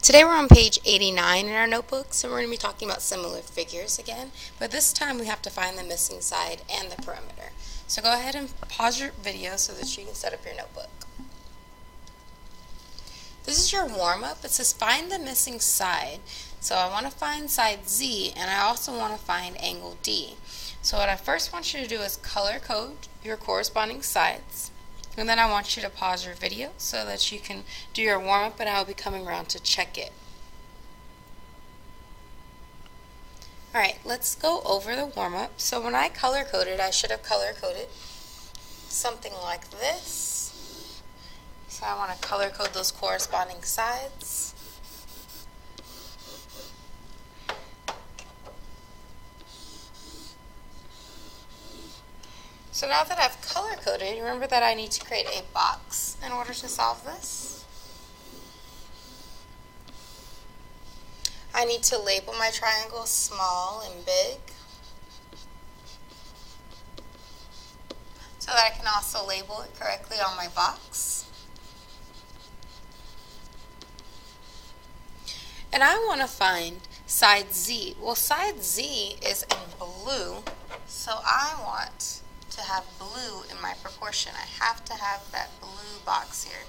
Today we're on page 89 in our notebooks, and we're going to be talking about similar figures again, but this time we have to find the missing side and the perimeter. So go ahead and pause your video so that you can set up your notebook. This is your warm-up. It says find the missing side. So I want to find side Z, and I also want to find angle D. So what I first want you to do is color code your corresponding sides. And then I want you to pause your video so that you can do your warm-up, and I will be coming around to check it. Alright, let's go over the warm-up. So when I color coded, I should have color coded something like this. So I want to color code those corresponding sides. So now that I've color coded, remember that I need to create a box in order to solve this. I need to label my triangle small and big so that I can also label it correctly on my box. And I want to find side Z. Well, side Z is in blue, so I want to have blue in my proportion. I have to have that blue box here.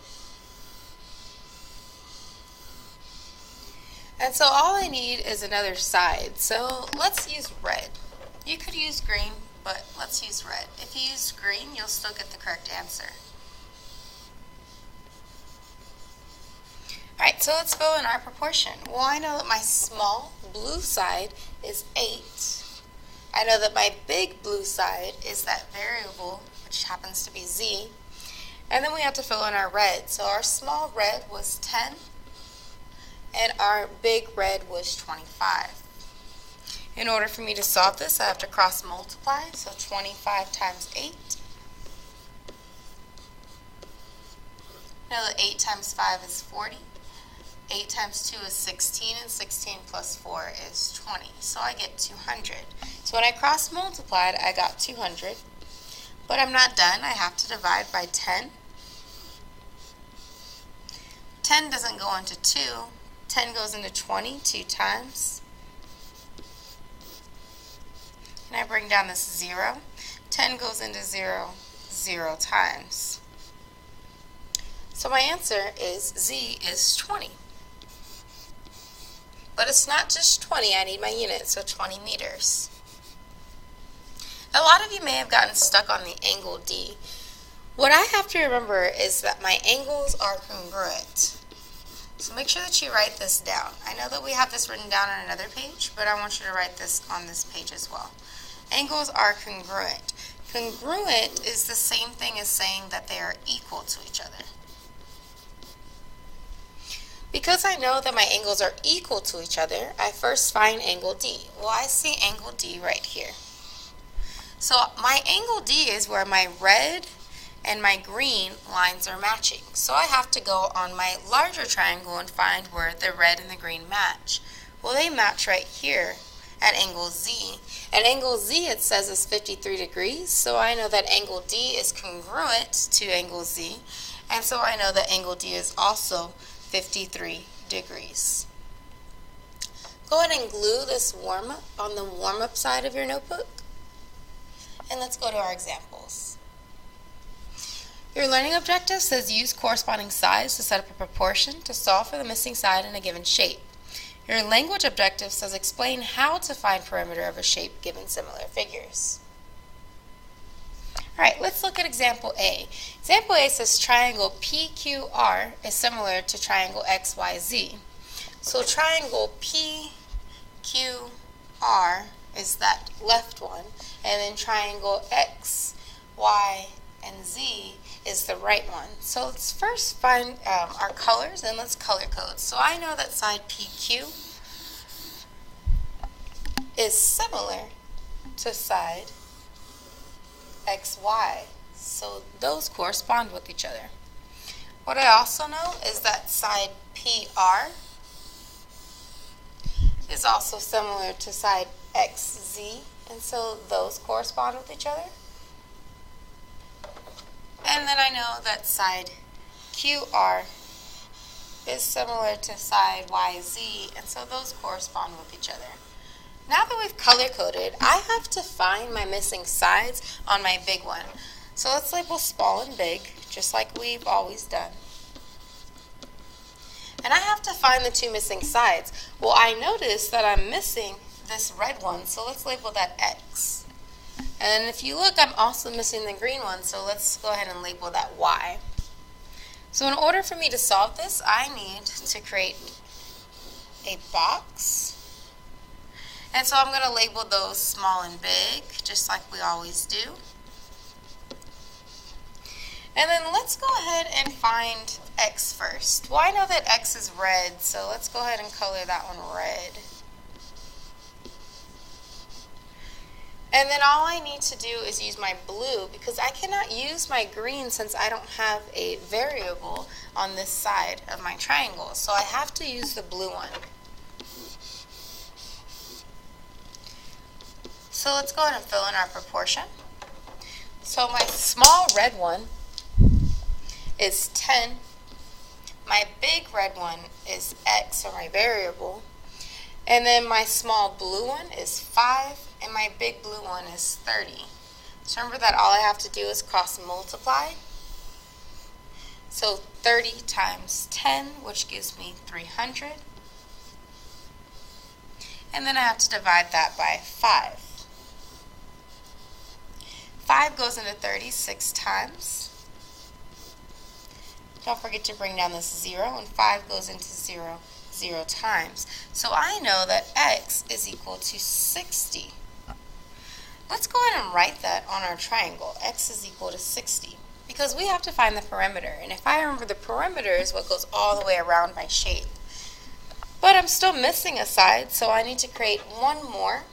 And so all I need is another side. So let's use red. You could use green, but let's use red. If you use green, you'll still get the correct answer. Alright, so let's fill in our proportion. Well, I know that my small blue side is 8. I know that my big blue side is that variable, which happens to be Z. And then we have to fill in our red. So our small red was 10, and our big red was 25. In order for me to solve this, I have to cross multiply. So 25 times 8. I know that 8 times 5 is 40. 8 times 2 is 16, and 16 plus 4 is 20. So I get 200. So when I cross multiplied, I got 200. But I'm not done. I have to divide by 10. 10 doesn't go into 2. 10 goes into 20 2 times. And I bring down this 0. 10 goes into 0 0 times. So my answer is Z is 20. But it's not just 20, I need my unit, so 20 meters. A lot of you may have gotten stuck on the angle D. What I have to remember is that my angles are congruent. So make sure that you write this down. I know that we have this written down on another page, but I want you to write this on this page as well. Angles are congruent. Congruent is the same thing as saying that they are equal to each other. Because I know that my angles are equal to each other, I first find angle D. Well, I see angle D right here. So my angle D is where my red and my green lines are matching. So I have to go on my larger triangle and find where the red and the green match. Well, they match right here at angle Z. At angle Z, it says is 53 degrees, so I know that angle D is congruent to angle Z, and so I know that angle D is also 53 degrees. Go ahead and glue this warm-up on the warm-up side of your notebook. And let's go to our examples. Your learning objective says use corresponding sides to set up a proportion to solve for the missing side in a given shape. Your language objective says explain how to find perimeter of a shape given similar figures. Alright, let's look at example A. Example A says triangle PQR is similar to triangle XYZ. So triangle PQR is that left one, and then triangle X, Y, and Z is the right one. So let's first find our colors, and let's color code. So I know that side PQ is similar to side XY, so those correspond with each other. What I also know is that side PR is also similar to side XZ, and so those correspond with each other. And then I know that side QR is similar to side YZ, and so those correspond with each other. Now that we've color coded, I have to find my missing sides on my big one. So let's label small and big, just like we've always done. And I have to find the two missing sides. Well, I notice that I'm missing this red one, so let's label that X. And if you look, I'm also missing the green one, so let's go ahead and label that Y. So in order for me to solve this, I need to create a box. And so I'm going to label those small and big, just like we always do. And then let's go ahead and find X first. Well, I know that X is red, so let's go ahead and color that one red. And then all I need to do is use my blue, because I cannot use my green since I don't have a variable on this side of my triangle. So I have to use the blue one. So let's go ahead and fill in our proportion. So my small red one is 10. My big red one is X, or my variable. And then my small blue one is 5, and my big blue one is 30. So remember that all I have to do is cross multiply. So 30 times 10, which gives me 300. And then I have to divide that by 5. 5 goes into 30 6 times. Don't forget to bring down this 0, and 5 goes into 0 0 times. So I know that X is equal to 60. Let's go ahead and write that on our triangle. X is equal to 60, because we have to find the perimeter. And if I remember, the perimeter is what goes all the way around my shape. But I'm still missing a side, so I need to create one more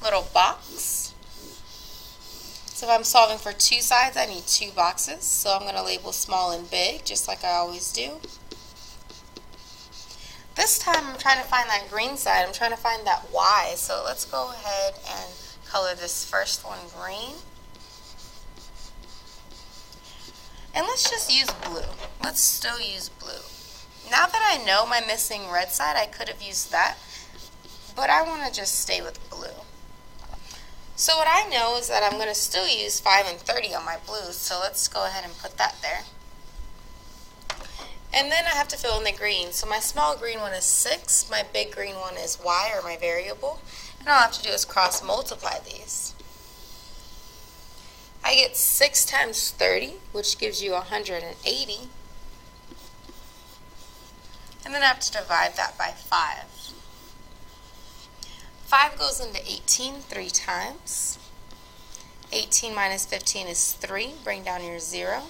little box. So if I'm solving for two sides, I need two boxes. So I'm going to label small and big, just like I always do. This time I'm trying to find that green side. I'm trying to find that Y. So let's go ahead and color this first one green. And let's just use blue. Let's still use blue. Now that I know my missing red side, I could have used that, but I want to just stay with blue. So what I know is that I'm going to still use 5 and 30 on my blues, so let's go ahead and put that there. And then I have to fill in the green. So my small green one is 6, my big green one is Y, or my variable, and all I have to do is cross multiply these. I get 6 times 30, which gives you 180. And then I have to divide that by 5. 5 goes into 18 3 times. 18 minus 15 is 3. Bring down your 0.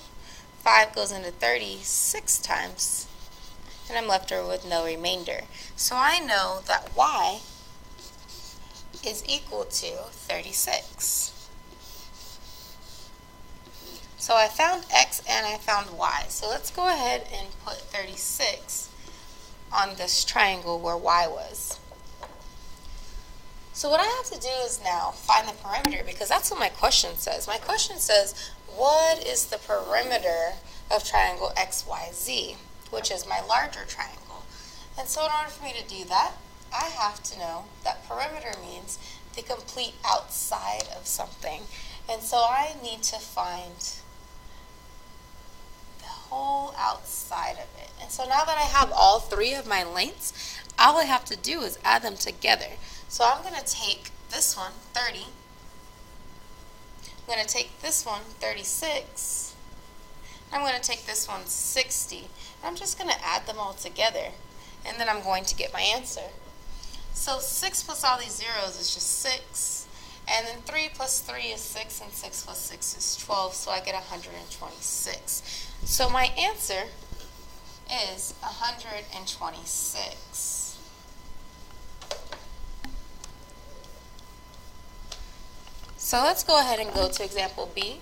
5 goes into 30 6 times. And I'm left over with no remainder. So I know that Y is equal to 36. So I found X and I found Y. So let's go ahead and put 36 on this triangle where Y was. So what I have to do is now find the perimeter, because that's what my question says. My question says, what is the perimeter of triangle XYZ, which is my larger triangle? And so in order for me to do that, I have to know that perimeter means the complete outside of something. And so I need to find the whole outside of it. And so now that I have all three of my lengths, all I have to do is add them together. So I'm going to take this one, 30. I'm going to take this one, 36. I'm going to take this one, 60. And I'm just going to add them all together. And then I'm going to get my answer. So 6 plus all these zeros is just 6. And then 3 plus 3 is 6. And 6 plus 6 is 12. So I get 126. So my answer is 126. So let's go ahead and go to example B.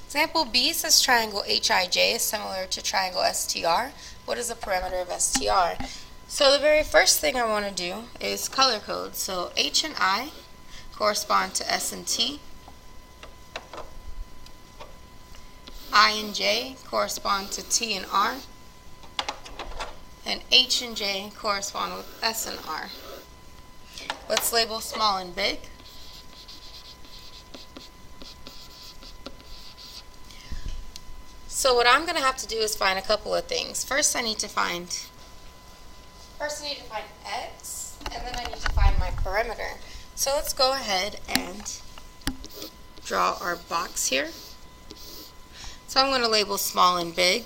Example B says triangle HIJ is similar to triangle STR. What is the perimeter of STR? So the very first thing I want to do is color code. So H and I correspond to S and T. I and J correspond to T and R. and H and J correspond with S and R. Let's label small and big. So what I'm going to have to do is find a couple of things. First I need to find X, and then I need to find my perimeter. So let's go ahead and draw our box here. So I'm going to label small and big.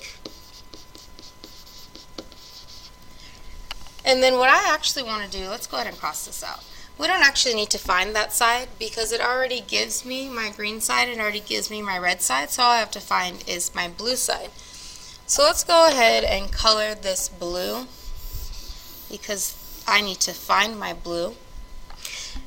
And then what I actually want to do, let's go ahead and cross this out. We don't actually need to find that side because it already gives me my green side and already gives me my red side. So all I have to find is my blue side. So let's go ahead and color this blue because I need to find my blue.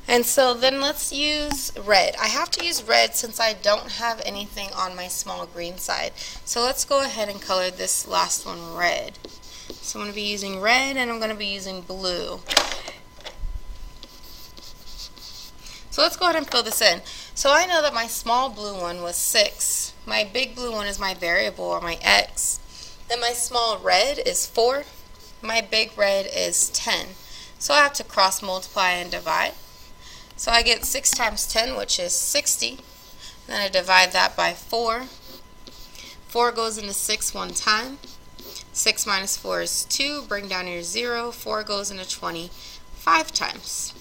And so then let's use red. I have to use red since I don't have anything on my small green side. So let's go ahead and color this last one red. So I'm going to be using red and I'm going to be using blue. So let's go ahead and fill this in. So I know that my small blue one was 6. My big blue one is my variable, or my X. Then my small red is 4. My big red is 10. So I have to cross multiply and divide. So I get 6 times 10, which is 60. Then I divide that by 4. 4 goes into 6 one time. 6 minus 4 is 2. Bring down your 0. 4 goes into 20 5 times.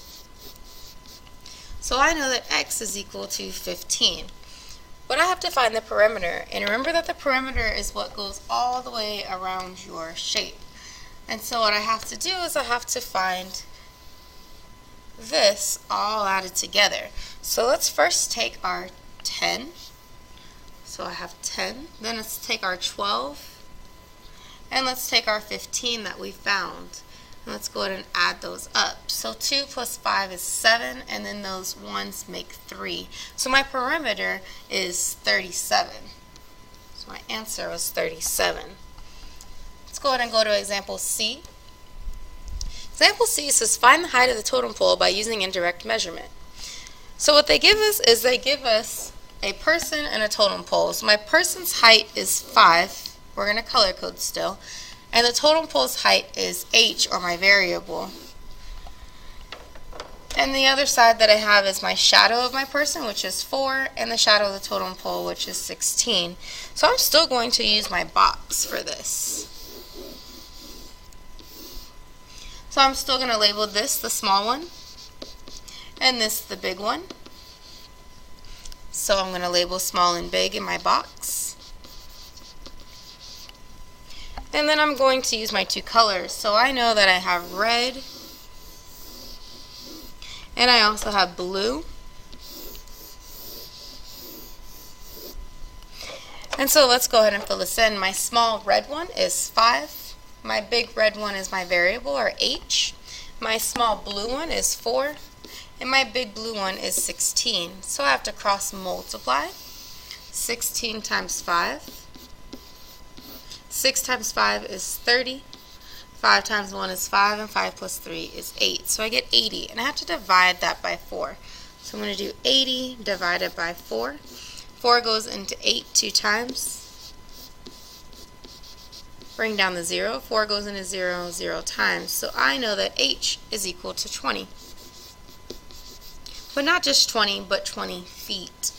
So I know that X is equal to 15. But I have to find the perimeter. And remember that the perimeter is what goes all the way around your shape. And so what I have to do is I have to find this all added together. So let's first take our 10. So I have 10. Then let's take our 12. And let's take our 15 that we found. And let's go ahead and add those up. So 2 plus 5 is 7, and then those ones make 3. So my perimeter is 37. So my answer was 37. Let's go ahead and go to example C. Example C says find the height of the totem pole by using indirect measurement. So what they give us is they give us a person and a totem pole. So my person's height is 5. We're going to color code still. And the totem pole's height is H, or my variable. And the other side that I have is my shadow of my person, which is 4, and the shadow of the totem pole, which is 16. So I'm still going to use my box for this. So I'm still going to label this the small one, and this the big one. So I'm going to label small and big in my box. And then I'm going to use my 2 colors. So I know that I have red and I also have blue. And so let's go ahead and fill this in. My small red one is 5. My big red one is my variable, or H. My small blue one is 4. And my big blue one is 16. So I have to cross multiply. 16 times 5. 6 times 5 is 30, 5 times 1 is 5, and 5 plus 3 is 8. So I get 80, and I have to divide that by 4. So I'm going to do 80 divided by 4. 4 goes into 8 2 times. Bring down the 0. 4 goes into 0 0 times. So I know that H is equal to 20. But not just 20, but 20 feet.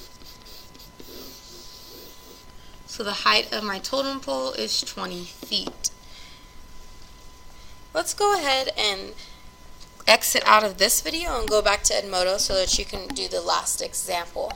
So the height of my totem pole is 20 feet. Let's go ahead and exit out of this video and go back to Edmodo so that you can do the last example.